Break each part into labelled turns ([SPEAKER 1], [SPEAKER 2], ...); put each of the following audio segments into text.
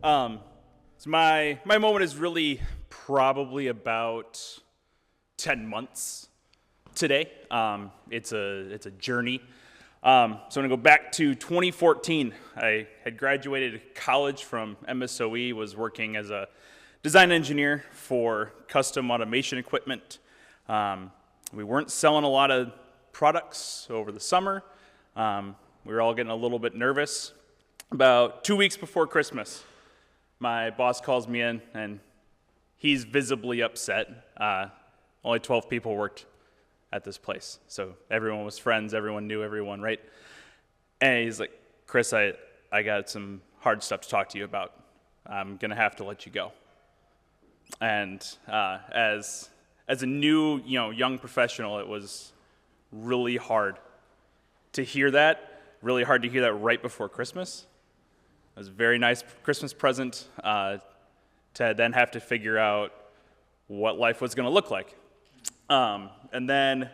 [SPEAKER 1] So my moment is really probably about 10 months today. It's a journey. So I'm gonna go back to 2014. I had graduated college from MSOE, was working as a design engineer for custom automation equipment. We weren't selling a lot of products over the summer. We were all getting a little bit nervous. About 2 weeks before Christmas, my boss calls me in, and he's visibly upset. Only 12 people worked at this place, so everyone was friends, everyone knew everyone, right? And he's like, Chris, I got some hard stuff to talk to you about. I'm gonna have to let you go. And as a new, young professional, it was really hard to hear that, really hard to hear that right before Christmas. It was a very nice Christmas present to then have to figure out what life was going to look like. And then,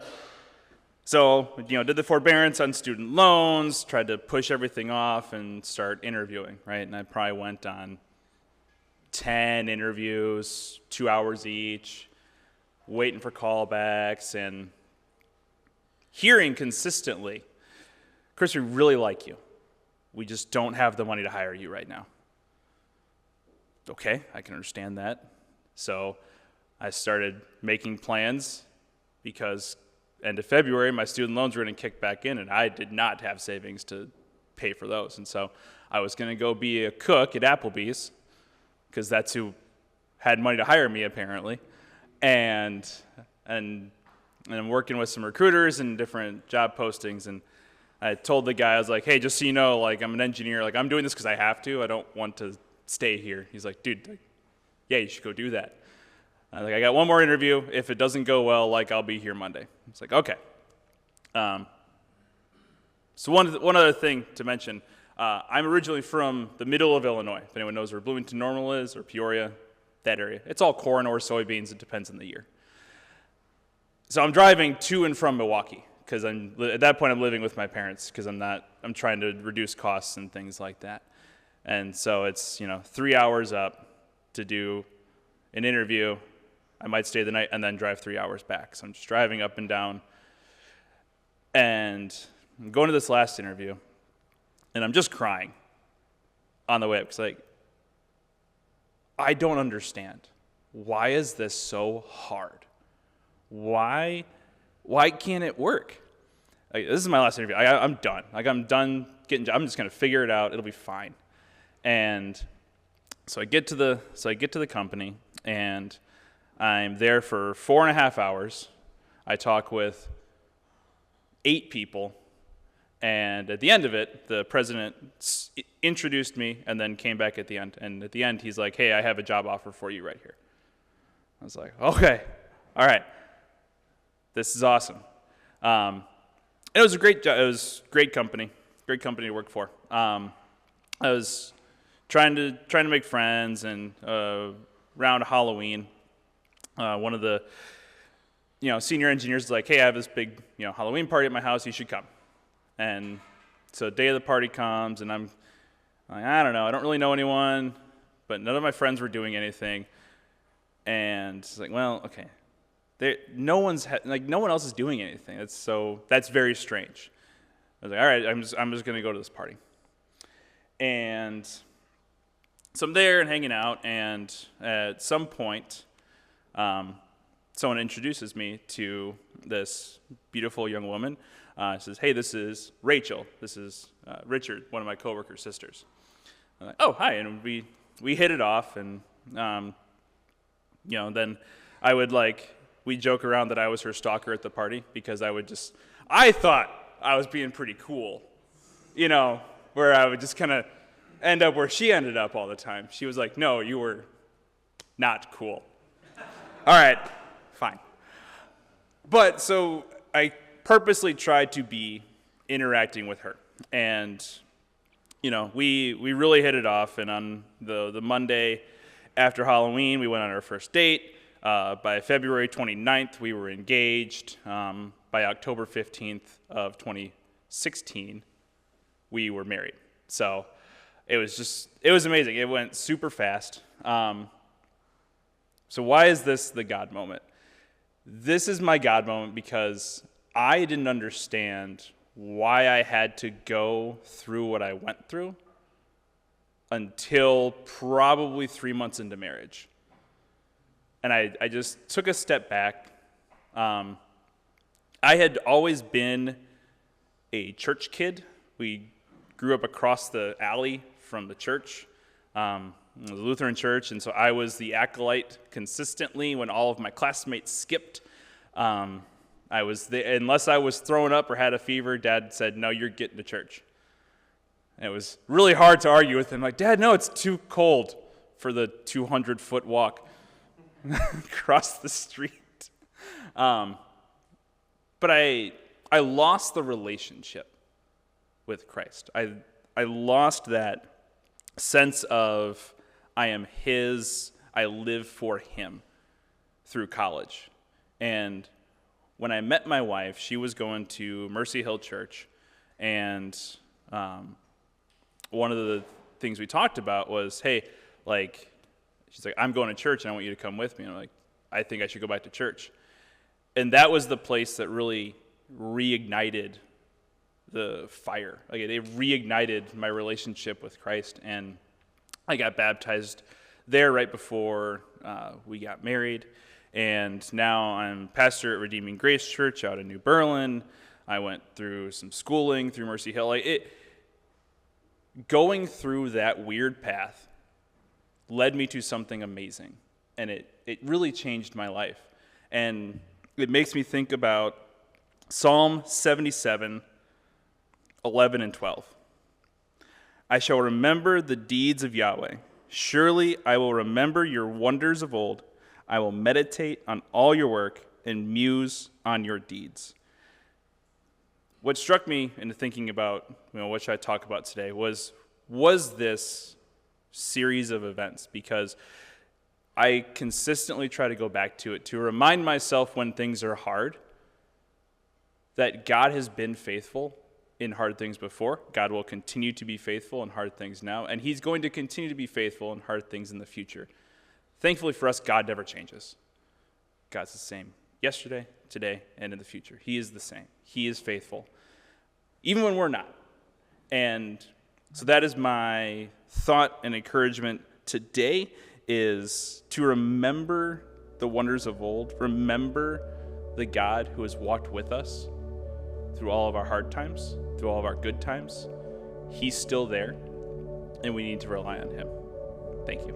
[SPEAKER 1] did the forbearance on student loans, tried to push everything off and start interviewing, right? And I probably went on 10 interviews, 2 hours each, waiting for callbacks and hearing consistently, Chris, we really like you. We just don't have the money to hire you right now. Okay, I can understand that. So I started making plans because end of February, my student loans were going to kick back in, and I did not have savings to pay for those. And so I was going to go be a cook at Applebee's because that's who had money to hire me, apparently. And I'm working with some recruiters and different job postings, and I told the guy, I was like, hey, just so you know, I'm an engineer, I'm doing this because I have to. I don't want to stay here. He's like, dude, yeah, you should go do that. I got one more interview. If it doesn't go well, I'll be here Monday. It's like, okay. So one other thing to mention, I'm originally from the middle of Illinois. If anyone knows where Bloomington Normal is, or Peoria, that area. It's all corn or soybeans. It depends on the year. So I'm driving to and from Milwaukee, because at that point I'm living with my parents, because I'm trying to reduce costs and things like that. And so it's 3 hours up to do an interview. I might stay the night and then drive 3 hours back. So I'm just driving up and down, and I'm going to this last interview, and I'm just crying on the way up, because I don't understand. Why is this so hard? Why can't it work? This is my last interview. I'm done. I'm done getting. I'm just gonna figure it out. It'll be fine. And so I get to the company, and I'm there for 4.5 hours. I talk with 8 people, and at the end of it, the president introduced me and then came back at the end. And at the end, he's like, "Hey, I have a job offer for you right here." I was like, "Okay, all right, this is awesome." It was a great job. It was great company to work for. I was trying to make friends, and around Halloween, one of the senior engineers was like, "Hey, I have this big Halloween party at my house. You should come." And so day of the party comes, and I'm like, I don't know. I don't really know anyone, but none of my friends were doing anything. And it's like, well, okay. No one else is doing anything. That's very strange. I was like, all right, I'm just going to go to this party. And so I'm there and hanging out, and at some point, someone introduces me to this beautiful young woman. Says, "Hey, this is Rachel. This is Richard, one of my coworker's sisters." I'm like, "Oh, hi," and we hit it off, and then we'd joke around that I was her stalker at the party, because I thought I was being pretty cool, where I would just kind of end up where she ended up all the time. She was like, "No, you were not cool." All right, fine. But so I purposely tried to be interacting with her, and we really hit it off. And on the Monday after Halloween, we went on our first date. By February 29th, we were engaged. By October 15th of 2016, we were married. So it was amazing. It went super fast. So why is this the God moment? This is my God moment because I didn't understand why I had to go through what I went through until probably 3 months into marriage. And I just took a step back. I had always been a church kid. We grew up across the alley from the church. It was a Lutheran church, and so I was the acolyte consistently when all of my classmates skipped. Unless I was throwing up or had a fever, Dad said, "No, you're getting to church." And it was really hard to argue with him. Like, "Dad, no, it's too cold for the 200-foot walk across the street." But I lost the relationship with Christ. I lost that sense of I am His, I live for Him through college. And when I met my wife, she was going to Mercy Hill Church, and one of the things we talked about was, hey, like, she's like, "I'm going to church and I want you to come with me." And I'm like, "I think I should go back to church." And that was the place that really reignited the fire. Like, it reignited my relationship with Christ, and I got baptized there right before we got married, and now I'm pastor at Redeeming Grace Church out in New Berlin. I went through some schooling through Mercy Hill. Going through that weird path led me to something amazing, and it really changed my life. And it makes me think about Psalm 77, 11 and 12. "I shall remember the deeds of Yahweh. Surely I will remember your wonders of old. I will meditate on all your work and muse on your deeds." What struck me in thinking about, what should I talk about today, was this series of events, because I consistently try to go back to it to remind myself when things are hard that God has been faithful in hard things before. God will continue to be faithful in hard things now, and He's going to continue to be faithful in hard things in the future. Thankfully for us, God never changes. God's the same yesterday, today, and in the future. He is the same. He is faithful, even when we're not. And so that is my thought and encouragement today, is to remember the wonders of old, remember the God who has walked with us through all of our hard times, through all of our good times. He's still there, and we need to rely on Him. Thank you.